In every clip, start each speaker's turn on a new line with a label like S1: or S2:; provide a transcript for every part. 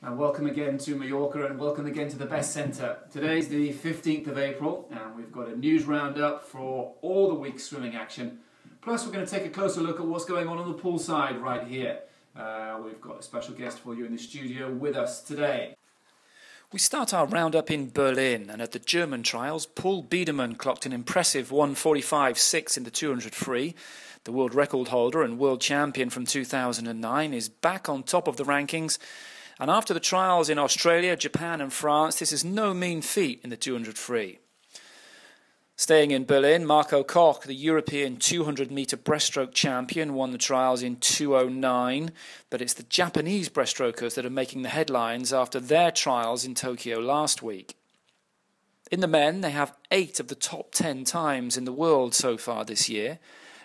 S1: And welcome again to Mallorca and welcome again to the Best Centre. Today's the 15th of April and we've got a news roundup for all the week's swimming action. Plus we're going to take a closer look at what's going on the poolside right here. We've got a special guest for you in the studio with us today.
S2: We start our roundup in Berlin, and at the German trials, Paul Biedermann clocked an impressive 1:45.6 in the 200 free. The world record holder and world champion from 2009 is back on top of the rankings. And after the trials in Australia, Japan and France, this is no mean feat in the 200 free. Staying in Berlin, Marco Koch, the European 200-metre breaststroke champion, won the trials in 2:09, but it's the Japanese breaststrokers that are making the headlines after their trials in Tokyo last week. In the men, they have 8 of the top 10 times in the world so far this year,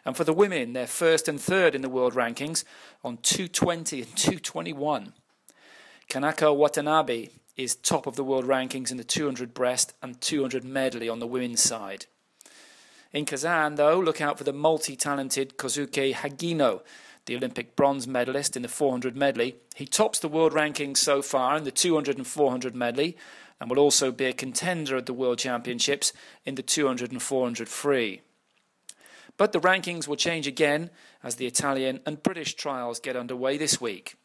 S2: and for the women, they're first and third in the world rankings on 2:20 and 2:21. Kanako Watanabe is top of the world rankings in the 200 breast and 200 medley on the women's side. In Kazan, though, look out for the multi-talented Kosuke Hagino, the Olympic bronze medalist in the 400 medley. He tops the world rankings so far in the 200 and 400 medley and will also be a contender at the World Championships in the 200 and 400 free. But the rankings will change again as the Italian and British trials get underway this week.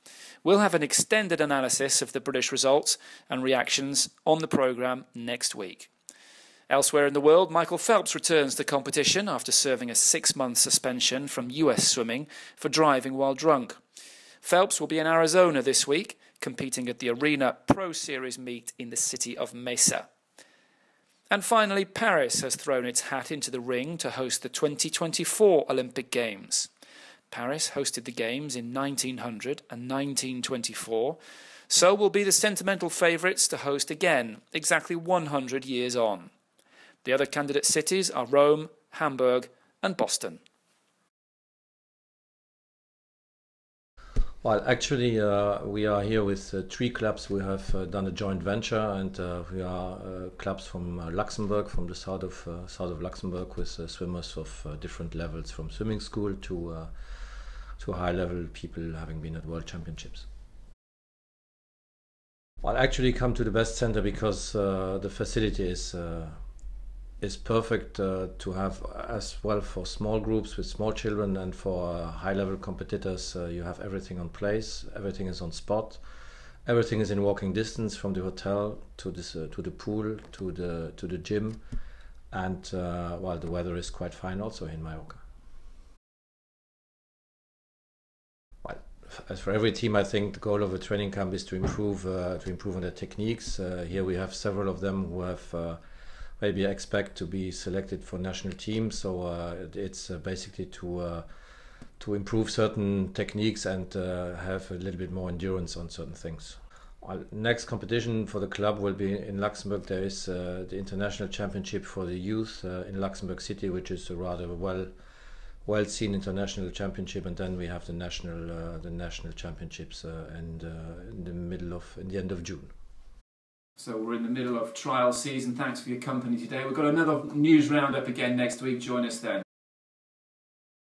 S2: We'll have an extended analysis of the British results and reactions on the programme next week. Elsewhere in the world, Michael Phelps returns to competition after serving a 6-month suspension from US swimming for driving while drunk. Phelps will be in Arizona this week, competing at the Arena Pro Series meet in the city of Mesa. And finally, Paris has thrown its hat into the ring to host the 2024 Olympic Games. Paris hosted the Games in 1900 and 1924, so will be the sentimental favourites to host again, exactly 100 years on. The other candidate cities are Rome, Hamburg and Boston.
S3: Well, actually, we are here with 3 clubs. We have done a joint venture, and we are clubs from Luxembourg, from the south of Luxembourg, with swimmers of different levels, from swimming school to high-level people having been at World Championships. Well, actually come to the Best Centre because the facility is perfect to have as well for small groups with small children, and for high-level competitors. You have everything on place, everything is on spot, everything is in walking distance from the hotel to the pool to the gym, and well, the weather is quite fine also in Mallorca. Well, as for every team, I think the goal of a training camp is to improve on their techniques. Here we have several of them who have maybe expect to be selected for national teams, so it's basically to improve certain techniques and have a little bit more endurance on certain things. Next competition for the club will be in Luxembourg. There is the International Championship for the youth in Luxembourg City, which is a rather well-seen international championship, and then we have the national championships in the end of June.
S1: So we're in the middle of trial season. Thanks for your company today. We've got another news roundup again next week. Join us then.